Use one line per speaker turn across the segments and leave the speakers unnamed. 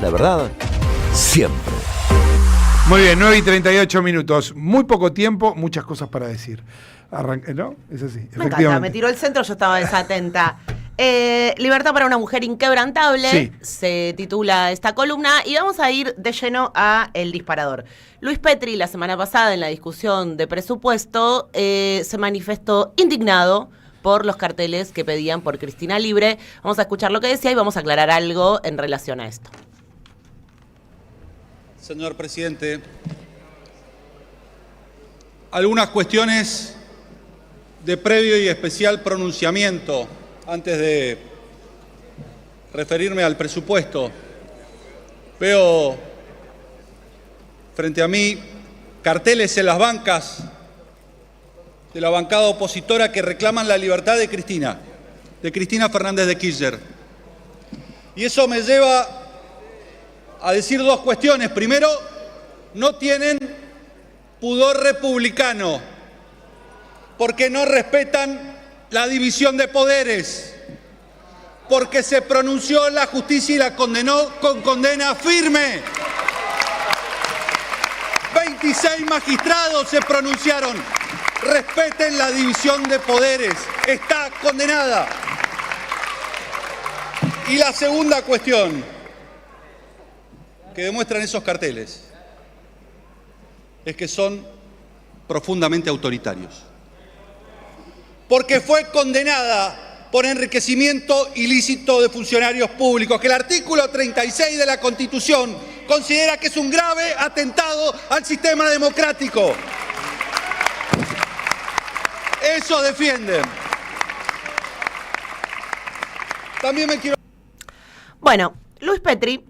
la verdad, siempre.
Muy bien, 9:38. Muy poco tiempo, muchas cosas para decir. ¿No? Es así,
me encanta, me tiró el centro, yo estaba desatenta. Libertad para una mujer inquebrantable, sí. Se titula esta columna y vamos a ir de lleno a El Disparador. Luis Petri, la semana pasada en la discusión de presupuesto, se manifestó indignado por los carteles que pedían por Cristina Libre. Vamos a escuchar lo que decía y vamos a aclarar algo en relación a esto.
Señor presidente, algunas cuestiones de previo y especial pronunciamiento antes de referirme al presupuesto. Veo frente a mí carteles en las bancas de la bancada opositora que reclaman la libertad de Cristina Fernández de Kirchner. Y eso me lleva a decir dos cuestiones. Primero, no tienen pudor republicano, porque no respetan la división de poderes, porque se pronunció la justicia y la condenó con condena firme. 26 magistrados se pronunciaron. Respeten la división de poderes. Está condenada. Y la segunda cuestión que demuestran esos carteles es que son profundamente autoritarios. Porque fue condenada por enriquecimiento ilícito de funcionarios públicos, que el artículo 36 de la Constitución considera que es un grave atentado al sistema democrático. Eso defienden. También me quiero...
Bueno, Luis Petri,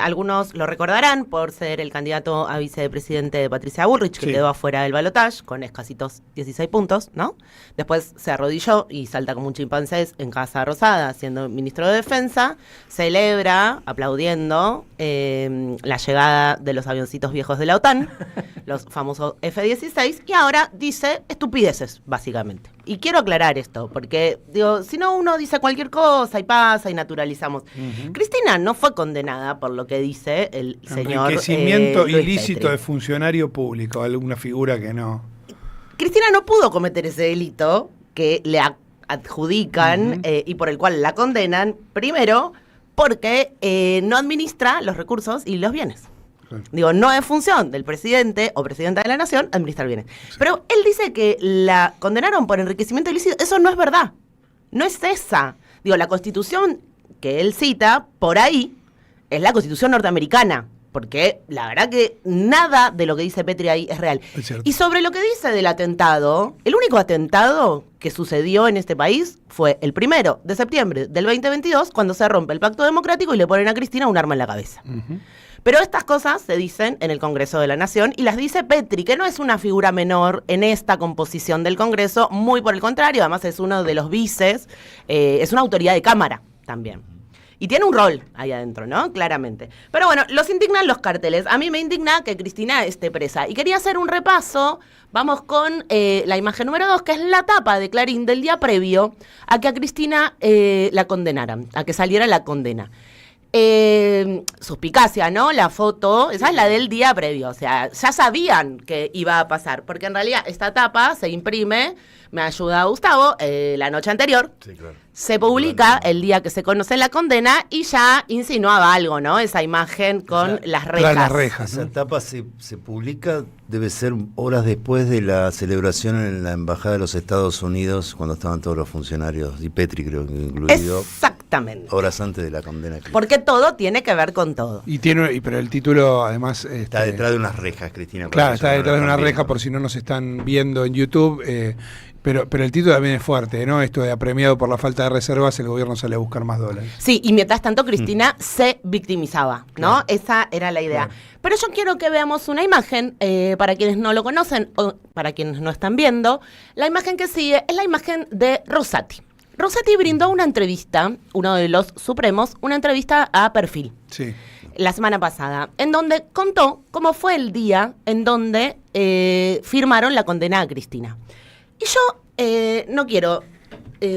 algunos lo recordarán por ser el candidato a vicepresidente de Patricia Bullrich, que quedó afuera del balotaje con escasitos 16 puntos, ¿no? Después se arrodilló y salta como un chimpancé en Casa Rosada, siendo ministro de Defensa, celebra, aplaudiendo, la llegada de los avioncitos viejos de la OTAN, los famosos F-16, y ahora dice estupideces, básicamente. Y quiero aclarar esto, porque, digo, si no uno dice cualquier cosa y pasa y naturalizamos. Cristina no fue condenada por lo que dice el señor
enriquecimiento
Luis
ilícito
Petri.
de funcionario público, alguna figura que no.
Cristina no pudo cometer ese delito que le adjudican y por el cual la condenan, primero porque no administra los recursos y los bienes. Digo, no es función del presidente o presidenta de la nación administrar bienes. Sí. Pero él dice que la condenaron por enriquecimiento ilícito. Eso no es verdad. No es esa. Digo, la Constitución que él cita, por ahí, es la Constitución norteamericana. Porque la verdad que nada de lo que dice Petri ahí es real. Y sobre lo que dice del atentado, el único atentado que sucedió en este país fue el 1 de septiembre del 2022, cuando se rompe el Pacto Democrático y le ponen a Cristina un arma en la cabeza. Pero estas cosas se dicen en el Congreso de la Nación y las dice Petri, que no es una figura menor en esta composición del Congreso, muy por el contrario, además es uno de los vices, es una autoridad de Cámara también. Y tiene un rol ahí adentro, ¿no? Claramente. Pero bueno, los indignan los carteles. A mí me indigna que Cristina esté presa. Y quería hacer un repaso. Vamos con la imagen número 2, que es la tapa de Clarín del día previo a que a Cristina la condenaran, a que saliera la condena. Suspicacia, ¿no? La foto, esa es la del día previo, o sea, ya sabían que iba a pasar, porque en realidad esta tapa se imprime, me ayuda Gustavo, la noche anterior, sí, claro. Se publica el día que se conoce la condena y ya insinuaba algo, ¿no? Esa imagen con las rejas.
Las rejas,
¿no? Esa tapa se publica, debe ser horas después de la celebración en la Embajada de los Estados Unidos, cuando estaban todos los funcionarios, y Petri creo que incluido.
Exactamente.
Horas antes de la condena.
Porque todo tiene que ver con todo.
Pero el título además...
Está detrás de unas rejas, Cristina.
Claro, está detrás de una reja, por si no nos están viendo en YouTube. Pero el título también es fuerte, ¿no? Esto de apremiado por la falta de reservas, el gobierno sale a buscar más dólares.
Sí, y mientras tanto Cristina se victimizaba, ¿no? Claro. Esa era la idea. Claro. Pero yo quiero que veamos una imagen, para quienes no lo conocen o para quienes no están viendo. La imagen que sigue es la imagen de Rosati. Rosati brindó una entrevista, uno de los supremos, una entrevista a Perfil.
Sí.
La semana pasada, en donde contó cómo fue el día en donde firmaron la condena a Cristina. Y yo no quiero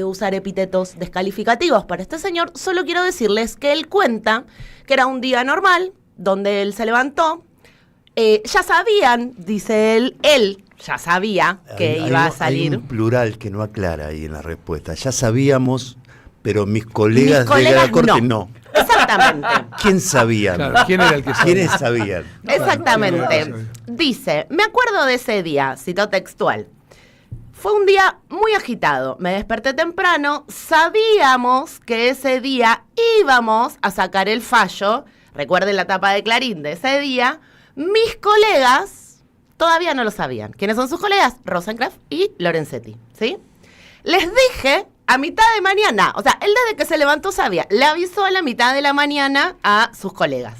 usar epítetos descalificativos para este señor, solo quiero decirles que él cuenta que era un día normal, donde él se levantó, ya sabían, dice él ya sabía que iba a salir.
Hay un plural que no aclara ahí en la respuesta. Ya sabíamos, pero mis colegas de la corte no.
Exactamente.
¿Quién sabía?
Claro, ¿quién era el que sabía?
¿Quiénes sabían?
Exactamente. Dice, me acuerdo de ese día, citó textual. Fue un día muy agitado. Me desperté temprano. Sabíamos que ese día íbamos a sacar el fallo. Recuerden la tapa de Clarín de ese día. Mis colegas todavía no lo sabían. ¿Quiénes son sus colegas? Rosencrantz y Lorenzetti, ¿sí? Les dije a mitad de mañana, o sea, él desde que se levantó sabía, le avisó a la mitad de la mañana a sus colegas.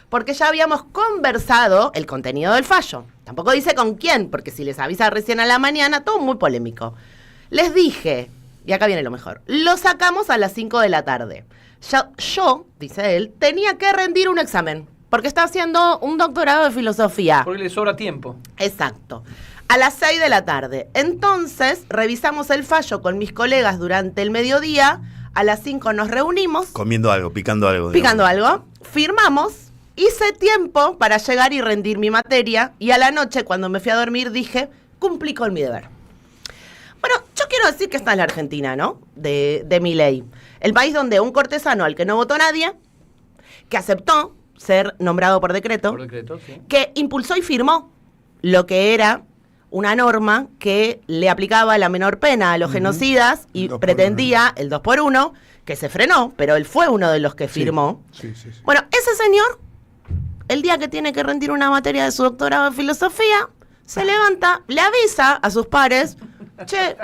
Porque ya habíamos conversado el contenido del fallo. Tampoco dice con quién, porque si les avisa recién a la mañana, todo muy polémico. Les dije, y acá viene lo mejor, lo sacamos a las 5 de la tarde. Yo, dice él, tenía que rendir un examen, porque está haciendo un doctorado de filosofía.
Porque le sobra tiempo.
Exacto. A las 6 de la tarde. Entonces, revisamos el fallo con mis colegas durante el mediodía. A las 5 nos reunimos.
Comiendo algo, picando algo.
Picando algo. Firmamos. Hice tiempo para llegar y rendir mi materia. Y a la noche, cuando me fui a dormir, dije, cumplí con mi deber. Bueno, yo quiero decir que esta es la Argentina, ¿no? De Milei. El país donde un cortesano al que no votó nadie, que aceptó ser nombrado por decreto,
Sí.
que impulsó y firmó lo que era una norma que le aplicaba la menor pena a los genocidas y
2 por
pretendía el 2x1, que se frenó, pero él fue uno de los que firmó.
Sí.
Bueno, ese señor, el día que tiene que rendir una materia de su doctorado de filosofía, se levanta, le avisa a sus pares, che,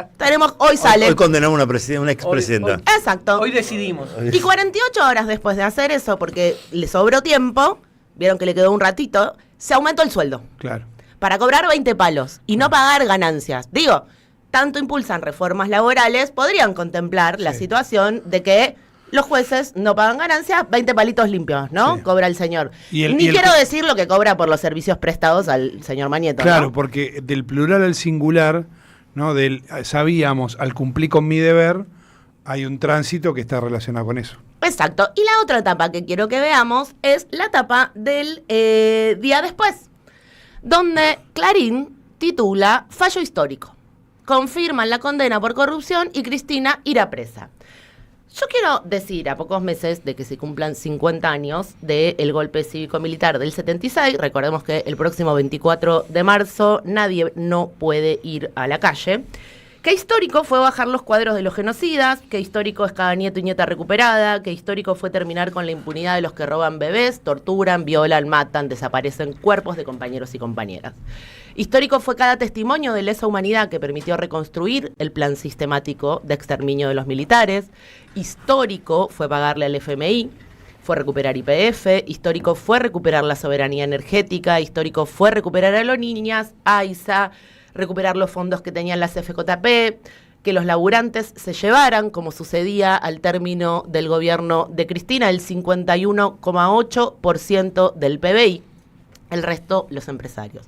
hoy sale.
Hoy condenamos a una expresidenta.
Exacto.
Hoy decidimos.
Y 48 horas después de hacer eso, porque le sobró tiempo, vieron que le quedó un ratito, se aumentó el sueldo.
Claro.
Para cobrar 20 palos y no pagar ganancias. Digo, tanto impulsan reformas laborales, podrían contemplar la situación de que los jueces no pagan ganancias, 20 palitos limpios, ¿no?
Sí.
Cobra el señor.
Y
Ni quiero decir lo que cobra por los servicios prestados al señor Mañeto,
Claro,
¿no?
porque del plural al singular, ¿no? Del sabíamos, al cumplir con mi deber, hay un tránsito que está relacionado con eso.
Exacto. Y la otra etapa que quiero que veamos es la etapa del día después, donde Clarín titula Fallo histórico. Confirman la condena por corrupción y Cristina irá presa. Yo quiero decir, a pocos meses de que se cumplan 50 años del golpe cívico-militar del 76, recordemos que el próximo 24 de marzo nadie no puede ir a la calle, que histórico fue bajar los cuadros de los genocidas, que histórico es cada nieto y nieta recuperada, que histórico fue terminar con la impunidad de los que roban bebés, torturan, violan, matan, desaparecen cuerpos de compañeros y compañeras. Histórico fue cada testimonio de lesa humanidad que permitió reconstruir el plan sistemático de exterminio de los militares. Histórico fue pagarle al FMI, fue recuperar YPF, histórico fue recuperar la soberanía energética, histórico fue recuperar a los niñas, AISA, recuperar los fondos que tenían las FJP, que los laburantes se llevaran, como sucedía al término del gobierno de Cristina, el 51,8% del PBI, el resto los empresarios.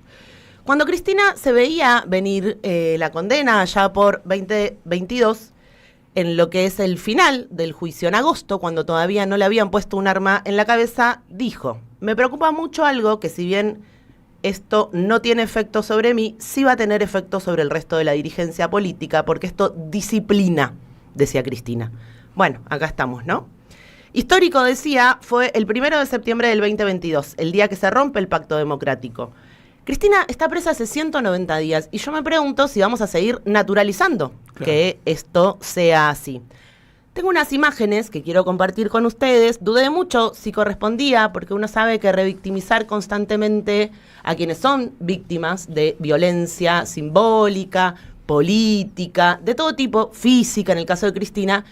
Cuando Cristina se veía venir la condena allá por 2022, en lo que es el final del juicio en agosto, cuando todavía no le habían puesto un arma en la cabeza, dijo, me preocupa mucho algo que si bien esto no tiene efecto sobre mí, sí va a tener efecto sobre el resto de la dirigencia política, porque esto disciplina, decía Cristina. Bueno, acá estamos, ¿no? Histórico, decía, fue el 1 de septiembre del 2022, el día que se rompe el pacto democrático. Cristina está presa hace 190 días y yo me pregunto si vamos a seguir naturalizando que esto sea así. Tengo unas imágenes que quiero compartir con ustedes. Dudé mucho si correspondía, porque uno sabe que revictimizar constantemente a quienes son víctimas de violencia simbólica, política, de todo tipo, física en el caso de Cristina,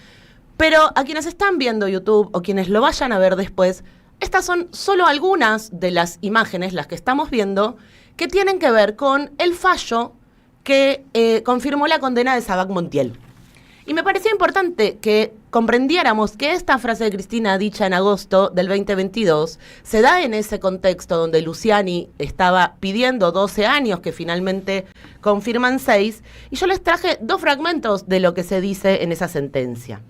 pero a quienes están viendo YouTube o quienes lo vayan a ver después, estas son solo algunas de las imágenes, las que estamos viendo, que tienen que ver con el fallo que confirmó la condena de Sabac Montiel. Y me parecía importante que comprendiéramos que esta frase de Cristina dicha en agosto del 2022 se da en ese contexto donde Luciani estaba pidiendo 12 años, que finalmente confirman 6, y yo les traje 2 fragmentos de lo que se dice en esa sentencia.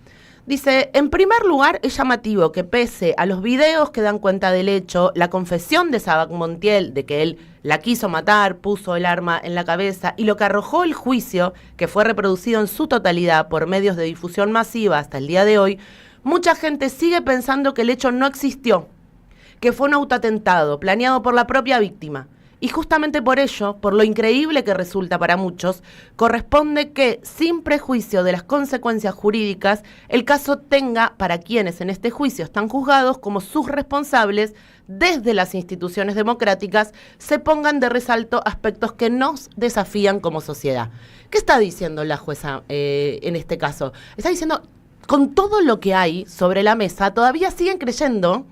Dice, en primer lugar, es llamativo que pese a los videos que dan cuenta del hecho, la confesión de Sabac Montiel de que él la quiso matar, puso el arma en la cabeza, y lo que arrojó el juicio, que fue reproducido en su totalidad por medios de difusión masiva hasta el día de hoy, mucha gente sigue pensando que el hecho no existió, que fue un autoatentado planeado por la propia víctima. Y justamente por ello, por lo increíble que resulta para muchos, corresponde que, sin prejuicio de las consecuencias jurídicas, el caso tenga, para quienes en este juicio están juzgados como sus responsables, desde las instituciones democráticas, se pongan de resalto aspectos que nos desafían como sociedad. ¿Qué está diciendo la jueza en este caso? Está diciendo, con todo lo que hay sobre la mesa, todavía siguen creyendo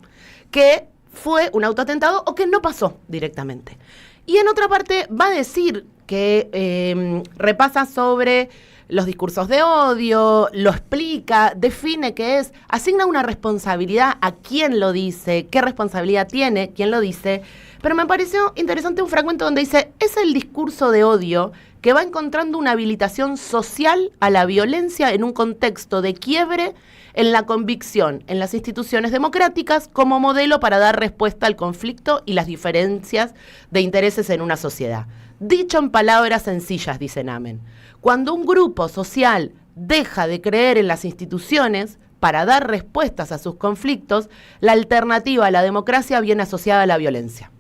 que fue un autoatentado o que no pasó directamente. Y en otra parte va a decir que repasa sobre los discursos de odio, lo explica, define qué es, asigna una responsabilidad a quién lo dice, qué responsabilidad tiene quien lo dice, pero me pareció interesante un fragmento donde dice, es el discurso de odio que va encontrando una habilitación social a la violencia en un contexto de quiebre en la convicción en las instituciones democráticas como modelo para dar respuesta al conflicto y las diferencias de intereses en una sociedad. Dicho en palabras sencillas, dice Namen, cuando un grupo social deja de creer en las instituciones para dar respuestas a sus conflictos, la alternativa a la democracia viene asociada a la violencia.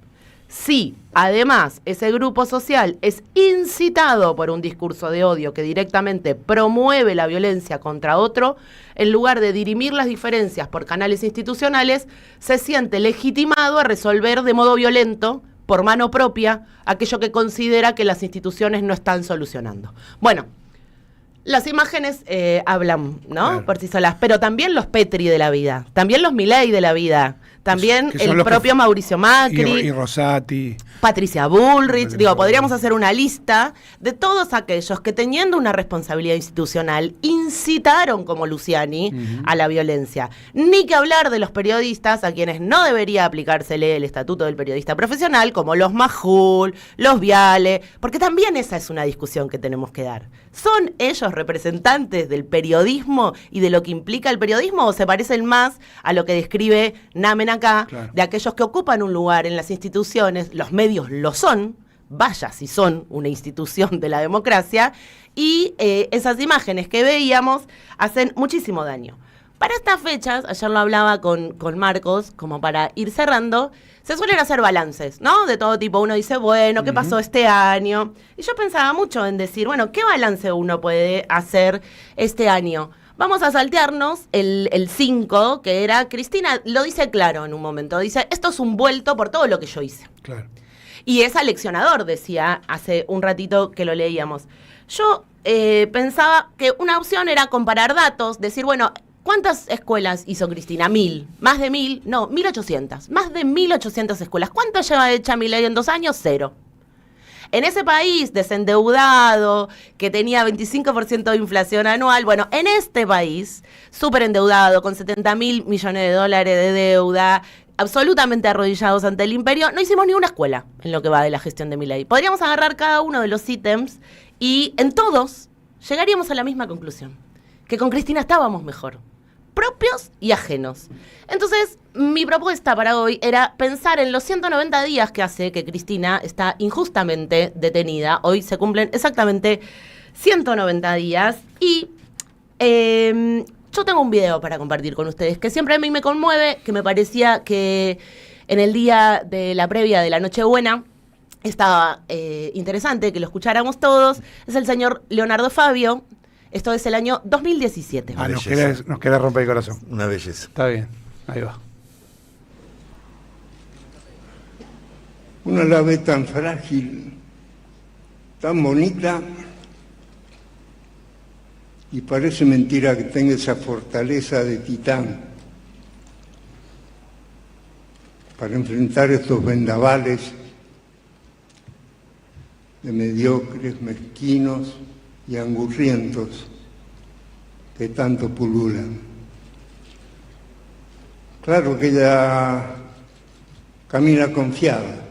Si, además, ese grupo social es incitado por un discurso de odio que directamente promueve la violencia contra otro, en lugar de dirimir las diferencias por canales institucionales, se siente legitimado a resolver de modo violento, por mano propia, aquello que considera que las instituciones no están solucionando. Bueno, las imágenes hablan, ¿no? Claro. Por sí solas, pero también los Petri de la vida, también los Milei de la vida, también el propio Mauricio Macri
y Rosati,
Patricia Bullrich, podríamos hacer una lista de todos aquellos que teniendo una responsabilidad institucional incitaron como Luciani a la violencia. Ni que hablar de los periodistas a quienes no debería aplicársele el estatuto del periodista profesional, como los Majul, los Viale, porque también esa es una discusión que tenemos que dar. ¿Son ellos representantes del periodismo y de lo que implica el periodismo o se parecen más a lo que describe Namen acá, claro, de aquellos que ocupan un lugar en las instituciones, los medios lo son, vaya si son una institución de la democracia, y esas imágenes que veíamos hacen muchísimo daño. Para estas fechas, ayer lo hablaba con Marcos, como para ir cerrando, se suelen hacer balances, ¿no? De todo tipo. Uno dice, bueno, ¿qué pasó este año? Y yo pensaba mucho en decir, bueno, ¿qué balance uno puede hacer este año? Vamos a saltearnos el 5, que era, Cristina lo dice claro en un momento, dice, esto es un vuelto por todo lo que yo hice.
Claro.
Y es aleccionador, decía hace un ratito que lo leíamos. Yo pensaba que una opción era comparar datos, decir, bueno, ¿cuántas escuelas hizo Cristina? 1.000. ¿Más de 1.000? No, 1.800. Más de 1.800 escuelas. ¿Cuánto lleva hecha Milei en 2 años? 0. En ese país desendeudado, que tenía 25% de inflación anual, bueno, en este país, súper endeudado, con 70.000 millones de dólares de deuda, absolutamente arrodillados ante el imperio, no hicimos ni una escuela en lo que va de la gestión de Milei. Podríamos agarrar cada uno de los ítems y en todos llegaríamos a la misma conclusión, que con Cristina estábamos mejor, propios y ajenos. Entonces, mi propuesta para hoy era pensar en los 190 días que hace que Cristina está injustamente detenida. Hoy se cumplen exactamente 190 días y yo tengo un video para compartir con ustedes que siempre a mí me conmueve, que me parecía que en el día de la previa de la Nochebuena estaba interesante que lo escucháramos todos. Es el señor Leonardo Fabio. Esto es el año 2017.
Nos querés romper el corazón.
Una belleza.
Está bien, ahí va.
Una la ve tan frágil, tan bonita, y parece mentira que tenga esa fortaleza de titán para enfrentar estos vendavales de mediocres, mezquinos y angurrientos que tanto pululan. Claro que ella camina confiada,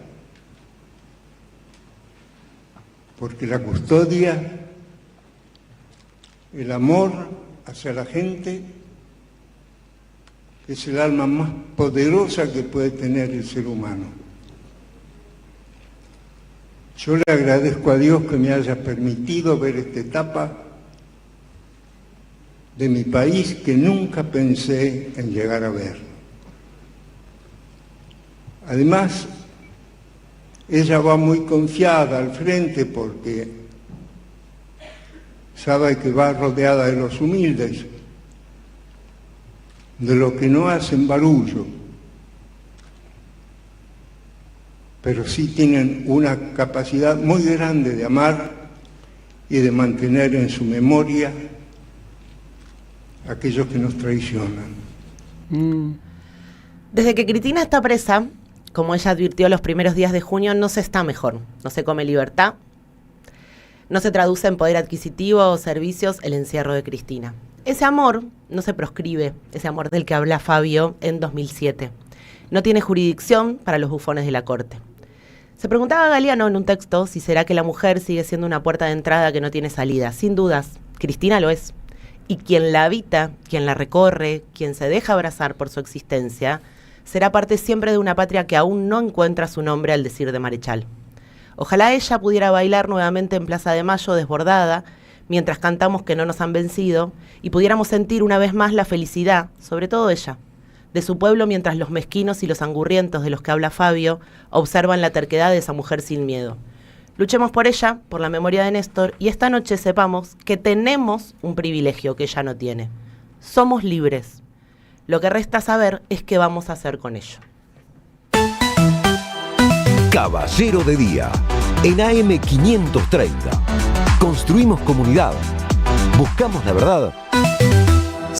porque la custodia, el amor hacia la gente, es el alma más poderosa que puede tener el ser humano. Yo le agradezco a Dios que me haya permitido ver esta etapa de mi país que nunca pensé en llegar a ver. Además, ella va muy confiada al frente porque sabe que va rodeada de los humildes, de los que no hacen barullo, pero sí tienen una capacidad muy grande de amar y de mantener en su memoria a aquellos que nos traicionan.
Desde que Cristina está presa, como ella advirtió los primeros días de junio, no se está mejor. No se come libertad, no se traduce en poder adquisitivo o servicios el encierro de Cristina. Ese amor no se proscribe, ese amor del que habla Fabio en 2007. No tiene jurisdicción para los bufones de la corte. Se preguntaba Galeano en un texto si será que la mujer sigue siendo una puerta de entrada que no tiene salida. Sin dudas, Cristina lo es. Y quien la habita, quien la recorre, quien se deja abrazar por su existencia, será parte siempre de una patria que aún no encuentra su nombre al decir de Marechal. Ojalá ella pudiera bailar nuevamente en Plaza de Mayo desbordada, mientras cantamos que no nos han vencido, y pudiéramos sentir una vez más la felicidad, sobre todo ella, de su pueblo mientras los mezquinos y los angurrientos de los que habla Fabio observan la terquedad de esa mujer sin miedo. Luchemos por ella, por la memoria de Néstor, y esta noche sepamos que tenemos un privilegio que ella no tiene. Somos libres. Lo que resta saber es qué vamos a hacer con ello.
Caballero de Día, en AM 530. Construimos comunidad. Buscamos la verdad